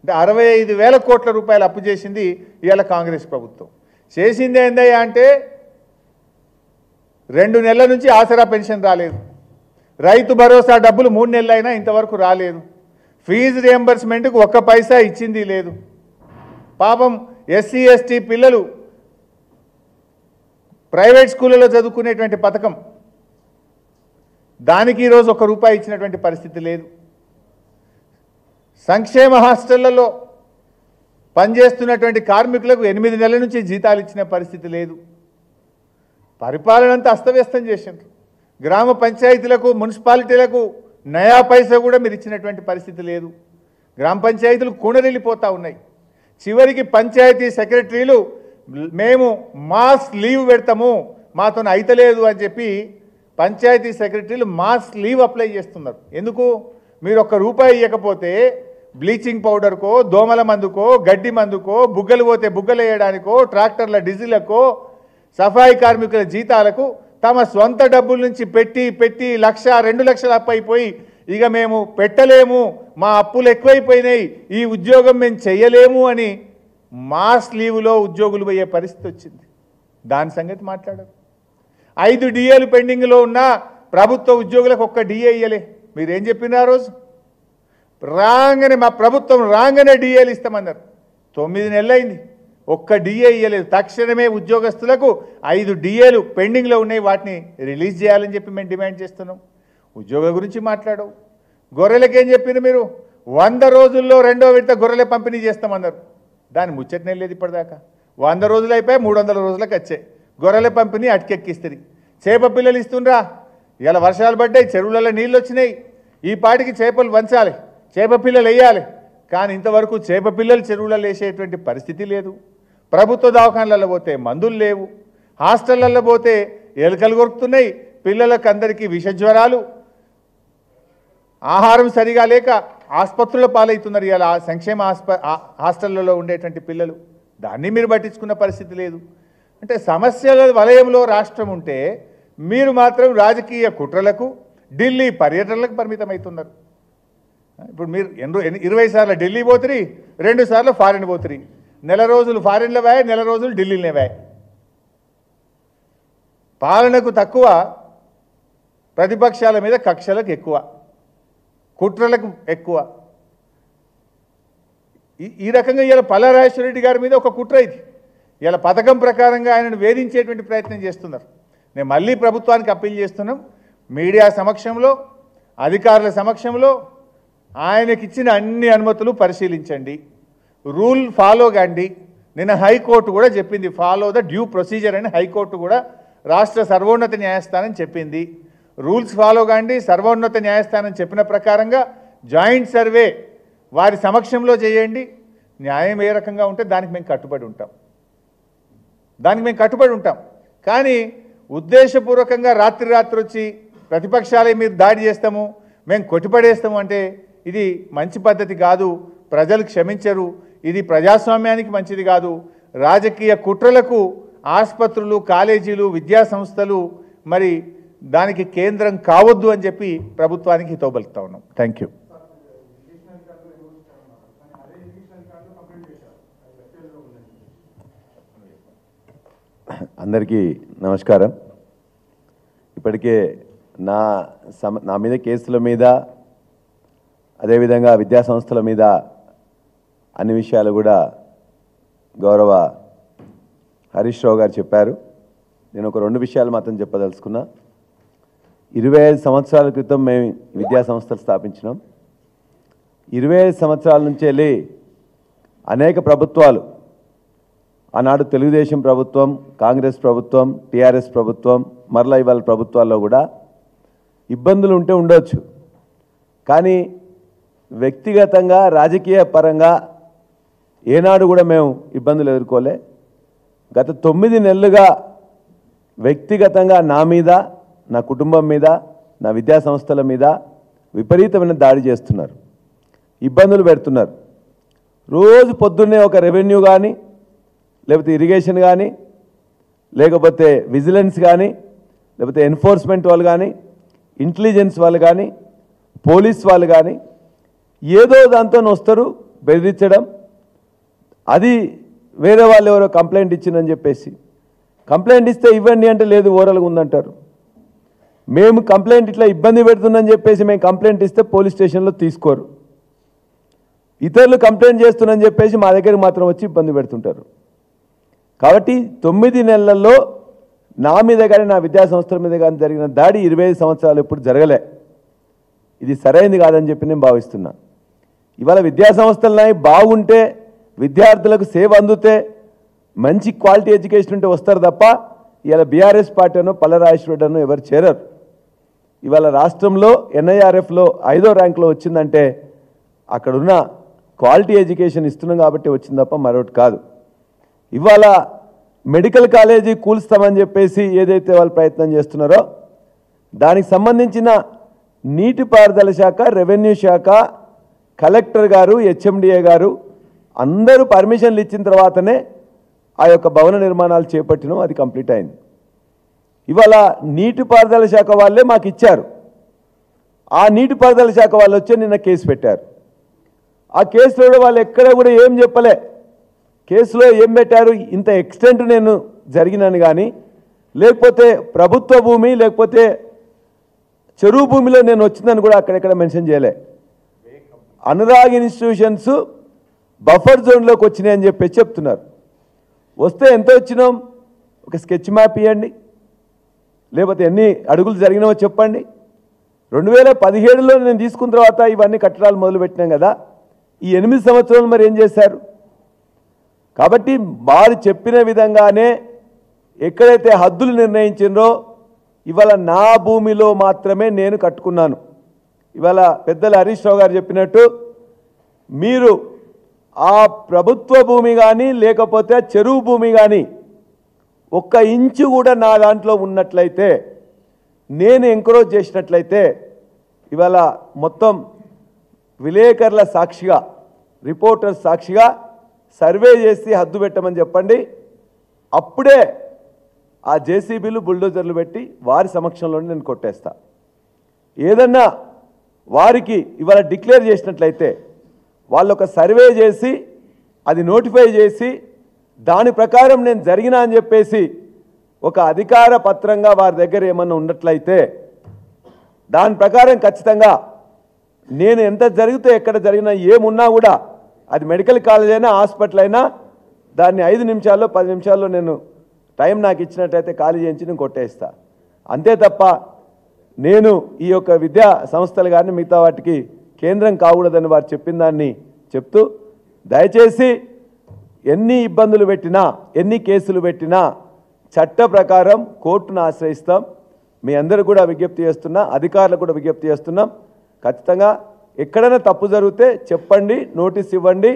అంటే 65,000 కోట్ల రూపాయలు అప్పు చేసింది ఇవాళ కాంగ్రెస్ ప్రభుత్వం. చేసింది ఏందయ్యా అంటే 2 నెలల నుంచి ఆసరా పెన్షన్ రాలేదు, రైతు భరోసా డబ్బులు 3 నెలలైనా ఇంతవరకు రాలేదు, ఫీజు రియంబర్స్మెంట్కు 1 పైసా ఇచ్చింది లేదు. పాపం ఎస్సీ ఎస్టీ పిల్లలు ప్రైవేట్ స్కూళ్ళలో చదువుకునేటువంటి పథకం, దానికి ఈరోజు 1 రూపాయి ఇచ్చినటువంటి పరిస్థితి లేదు. సంక్షేమ హాస్టళ్లలో పనిచేస్తున్నటువంటి కార్మికులకు 8 నెలల నుంచి జీతాలు ఇచ్చిన పరిస్థితి లేదు. పరిపాలన అంతా అస్తవ్యస్తం చేసిండ్రు. గ్రామ పంచాయతీలకు మున్సిపాలిటీలకు నయా పైసా కూడా మీరు ఇచ్చినటువంటి పరిస్థితి లేదు. గ్రామ పంచాయతీలు కూనరిల్లిపోతూ ఉన్నాయి. చివరికి పంచాయతీ సెక్రటరీలు మేము మాస్ లీవ్ పెడతాము, మాతో అయితలేదు అని చెప్పి పంచాయతీ సెక్రటరీలు మాస్ లీవ్ అప్లై చేస్తున్నారు. ఎందుకు? మీరు 1 రూపాయి ఇవ్వకపోతే బ్లీచింగ్ పౌడర్కో, దోమల మందుకో, గడ్డి మందుకో, బుగ్గలు పోతే బుగ్గలు వేయడానికో, ట్రాక్టర్ల డీజిల్కో, సఫాయి కార్మికుల జీతాలకు తమ సొంత డబ్బుల నుంచి పెట్టి 1,00,000 2 లక్షలు అప్పు అయిపోయి ఇక మేము పెట్టలేము, మా అప్పులు ఎక్కువైపోయినాయి, ఈ ఉద్యోగం మేము చేయలేము అని మాస్ లీవ్లో ఉద్యోగులు పోయే పరిస్థితి వచ్చింది. దాని సంగతి మాట్లాడారు. 5 డిఏలు పెండింగ్లో ఉన్న ప్రభుత్వ ఉద్యోగులకు 1 డిఏ ఇయ్యలే. మీరేం చెప్పినారు ఆ రోజు? రాగానే మా ప్రభుత్వం రాగానే డిఏలు ఇస్తామన్నారు. 9 నెలలైంది, 1 డిఏ ఇయ్యలేదు. తక్షణమే ఉద్యోగస్తులకు 5 డిఏలు పెండింగ్లో ఉన్నాయి, వాటిని రిలీజ్ చేయాలని చెప్పి మేము డిమాండ్ చేస్తున్నాం. ఉద్యోగుల గురించి మాట్లాడవు. గొర్రెలకేం చెప్పింది మీరు? 100 రోజుల్లో 2వ విడత గొర్రెల పంపిణీ చేస్తామన్నారు. దాని ముచ్చటనే లేదు ఇప్పటిదాకా. 100 రోజులు అయిపోయి 300 రోజులకు వచ్చాయి. గొర్రెల పంపిణీ అటుకెక్కిస్తుంది. చేప పిల్లలు ఇస్తుండ్రా, ఇలా వర్షాలు పడ్డాయి, చెరువులలో నీళ్ళు వచ్చినాయి, ఈ పాటికి చేపలు వంచాలి, చేప పిల్లలు వేయాలి. కానీ ఇంతవరకు చేప పిల్లలు చెరువులలో వేసేటువంటి పరిస్థితి లేదు. ప్రభుత్వ దవాఖానలలో పోతే మందులు లేవు, హాస్టళ్లలో పోతే ఎలుకలు కొరుకుతున్నాయి, పిల్లలకు అందరికీ విషజ్వరాలు, ఆహారం సరిగా లేక ఆసుపత్రుల పాలవుతున్నారు ఇలా సంక్షేమ హాస్టళ్లలో ఉండేటువంటి పిల్లలు. దాన్ని మీరు పట్టించుకున్న పరిస్థితి లేదు. అంటే సమస్యల వలయంలో రాష్ట్రం ఉంటే మీరు మాత్రం రాజకీయ కుట్రలకు, ఢిల్లీ పర్యటనలకు పరిమితమవుతున్నారు. ఇప్పుడు మీరు 20 సార్లు ఢిల్లీ పోతురి, 2 సార్లు ఫారిన్ పోతురి. నెల రోజులు ఫారిన్లో వాయ్, నెల రోజులు ఢిల్లీలోనే వాయ్. పాలనకు తక్కువ, ప్రతిపక్షాల మీద కక్షలకు ఎక్కువ, కుట్రలకు ఎక్కువ. ఈ రకంగా ఇలా పల్లారాజేశ్వర రెడ్డి గారి మీద ఒక కుట్ర ఇది. ఇలా పథకం ప్రకారంగా ఆయనను వేధించేటువంటి ప్రయత్నం చేస్తున్నారు. నేను మళ్ళీ ప్రభుత్వానికి అప్పీల్ చేస్తున్నాం, మీడియా సమక్షంలో, అధికారుల సమక్షంలో ఆయనకిచ్చిన అన్ని అనుమతులు పరిశీలించండి, రూల్ ఫాలో కండి. నిన్న హైకోర్టు కూడా చెప్పింది, ఫాలో ద డ్యూ ప్రొసీజర్ అని హైకోర్టు కూడా రాష్ట్ర సర్వోన్నత న్యాయస్థానం చెప్పింది. రూల్స్ ఫాలో కండి, సర్వోన్నత న్యాయస్థానం చెప్పిన ప్రకారంగా జాయింట్ సర్వే వారి సమక్షంలో చేయండి. న్యాయం ఏ రకంగా ఉంటే దానికి మేము కట్టుబడి ఉంటాం. కానీ ఉద్దేశపూర్వకంగా రాత్రి వచ్చి ప్రతిపక్షాలే మీరు దాడి చేస్తాము, మేము కొట్టిపడేస్తాము అంటే ఇది మంచి పద్ధతి కాదు. ప్రజలు క్షమించరు. ఇది ప్రజాస్వామ్యానికి మంచిది కాదు. రాజకీయ కుట్రలకు ఆసుపత్రులు, కాలేజీలు, విద్యా సంస్థలు మరి దానికి కేంద్రం కావద్దు అని చెప్పి ప్రభుత్వానికి హితవు పలుకుతా ఉన్నాం. Thank you. అందరికీ నమస్కారం. ఇప్పటికే నా మీద కేసుల మీద, అదేవిధంగా విద్యా సంస్థల మీద అన్ని విషయాలు కూడా గౌరవ హరీష్ రావు గారు చెప్పారు. నేను ఒక 2 విషయాలు మాత్రం చెప్పదలుచుకున్నా. 25 సంవత్సరాల క్రితం మేము విద్యా సంస్థలు స్థాపించినాం. 25 సంవత్సరాల నుంచి వెళ్ళి అనేక ప్రభుత్వాలు, ఆనాడు తెలుగుదేశం ప్రభుత్వం, కాంగ్రెస్ ప్రభుత్వం, టీఆర్ఎస్ ప్రభుత్వం, మరలా ఇవాళ ప్రభుత్వాల్లో కూడా ఇబ్బందులు ఉంటే ఉండొచ్చు. కానీ వ్యక్తిగతంగా, రాజకీయ పరంగా ఏనాడు కూడా మేము ఇబ్బందులు ఎదుర్కోలే. గత 9 నెలలుగా వ్యక్తిగతంగా నా మీద, నా కుటుంబం మీద, నా విద్యా సంస్థల మీద విపరీతమైన దాడి చేస్తున్నారు, ఇబ్బందులు పెడుతున్నారు. రోజు పొద్దున్నే ఒక రెవెన్యూ కానీ, లేకపోతే ఇరిగేషన్ కానీ, లేకపోతే విజిలెన్స్ కానీ, లేకపోతే ఎన్ఫోర్స్మెంట్ వాళ్ళు కానీ, ఇంటెలిజెన్స్ వాళ్ళు కానీ, పోలీస్ వాళ్ళు కానీ ఏదో దాంతో వస్తారు, బెదిరించడం, అది వేరే వాళ్ళు ఎవరో కంప్లైంట్ ఇచ్చిందని చెప్పేసి కంప్లైంట్ ఇస్తే ఇవ్వండి అంటే లేదు ఓరల్గా ఉందంటారు. మేము కంప్లైంట్ ఇట్లా ఇబ్బంది పెడుతుందని చెప్పేసి మేము కంప్లైంట్ ఇస్తే పోలీస్ స్టేషన్లో తీసుకోరు. ఇతరులు కంప్లైంట్ చేస్తున్నారని చెప్పేసి మా దగ్గరికి మాత్రం వచ్చి ఇబ్బంది పెడుతుంటారు. కాబట్టి 9 నెలల్లో నా మీద కానీ నా విద్యా సంస్థల మీద కానీ జరిగిన దాడి 25 సంవత్సరాలు ఎప్పుడు జరగలే. ఇది సరైనది కాదని చెప్పి నేను భావిస్తున్నా. ఇవాళ విద్యా సంస్థలున్నాయి, బాగుంటే విద్యార్థులకు సేవ అందుతే మంచి క్వాలిటీ ఎడ్యుకేషన్ ఉంటే వస్తారు తప్ప ఇవాళ బీఆర్ఎస్ పార్టీ అనో పల్లరాజేశ్వరరెడ్డి ఎవరు చేరరు. ఇవాళ రాష్ట్రంలో NIRFలో 5వ ర్యాంకులో వచ్చిందంటే అక్కడున్న క్వాలిటీ ఎడ్యుకేషన్ ఇస్తున్నాం కాబట్టి వచ్చింది తప్ప మరొకటి కాదు. ఇవాళ మెడికల్ కాలేజీ కూల్స్తామని చెప్పేసి ఏదైతే వాళ్ళు ప్రయత్నం చేస్తున్నారో దానికి సంబంధించిన నీటిపారుదల శాఖ, రెవెన్యూ శాఖ, కలెక్టర్ గారు, HMDA గారు అందరూ పర్మిషన్లు ఇచ్చిన తర్వాతనే ఆ యొక్క భవన నిర్మాణాలు చేపట్టినాం. అది కంప్లీట్ అయింది. ఇవాళ నీటిపారుదల శాఖ వాళ్ళే మాకు ఇచ్చారు. ఆ నీటిపారుదల శాఖ వాళ్ళు వచ్చి నిన్న కేసు పెట్టారు. ఆ కేసులో వాళ్ళు ఎక్కడ కూడా ఏం చెప్పలే. కేసులో ఏం పెట్టారు, ఇంత ఎక్స్టెంట్ నేను జరిగినాను కానీ, లేకపోతే ప్రభుత్వ భూమి లేకపోతే చెరువు భూమిలో నేను వచ్చిందని కూడా అక్కడెక్కడ మెన్షన్ చేయలే. అనురాగ్ ఇన్స్టిట్యూషన్స్ బఫర్ జోన్లోకి వచ్చినాయని చెప్పి చెప్తున్నారు. వస్తే ఎంత వచ్చినాం, ఒక స్కెచ్ మ్యాప్ ఇవ్వండి, లేకపోతే ఎన్ని అడుగులు జరిగినావో చెప్పండి. 2017లో నేను తీసుకున్న తర్వాత ఇవన్నీ కట్టడాలు మొదలుపెట్టినాం కదా, ఈ 8 సంవత్సరాలు మరి ఏం చేశారు? కాబట్టి వారు చెప్పిన విధంగానే ఎక్కడైతే హద్దులు నిర్ణయించిందో ఇవాళ నా భూమిలో మాత్రమే నేను కట్టుకున్నాను. ఇవాళ పెద్దలు హరీష్ రావు గారు చెప్పినట్టు మీరు ఆ ప్రభుత్వ భూమి కానీ లేకపోతే చెరువు భూమి కానీ 1 ఇంచు కూడా నా దాంట్లో ఉన్నట్లయితే, నేను ఎంకరేజ్ చేసినట్లయితే ఇవాళ మొత్తం విలేకరుల సాక్షిగా, రిపోర్టర్స్ సాక్షిగా సర్వే చేసి హద్దు పెట్టమని చెప్పండి. అప్పుడే ఆ జేసీబీలు, బుల్డోజర్లు పెట్టి వారి సమక్షంలోనే నేను కొట్టేస్తా. ఏదన్నా వారికి ఇవాళ డిక్లేర్ చేసినట్లయితే వాళ్ళు ఒక సర్వే చేసి అది నోటిఫై చేసి దాని ప్రకారం నేను జరిగినా అని చెప్పేసి ఒక అధికార పత్రంగా వారి దగ్గర ఏమన్నా ఉన్నట్లయితే దాని ప్రకారం ఖచ్చితంగా నేను ఎంత జరిగితే ఎక్కడ జరిగినా ఏమున్నా కూడా అది మెడికల్ కాలేజ్ అయినా హాస్పిటల్ అయినా దాన్ని 5 నిమిషాల్లో 10 నిమిషాల్లో నేను టైం నాకు ఇచ్చినట్టయితే ఖాళీ చేయించి నేను కొట్టేస్తా. అంతే తప్ప నేను ఈ యొక్క విద్యా సంస్థలు కానీ మిగతా వాటికి కేంద్రం కాకూడదని వారు చెప్పిన దాన్ని చెప్తూ, దయచేసి ఎన్ని ఇబ్బందులు పెట్టినా ఎన్ని కేసులు పెట్టినా చట్ట ప్రకారం కోర్టును ఆశ్రయిస్తాం. మీ అందరూ కూడా విజ్ఞప్తి చేస్తున్నా, అధికారులకు కూడా విజ్ఞప్తి చేస్తున్నాం. ఖచ్చితంగా ఎక్కడైనా తప్పు జరిగితే చెప్పండి, నోటీస్ ఇవ్వండి.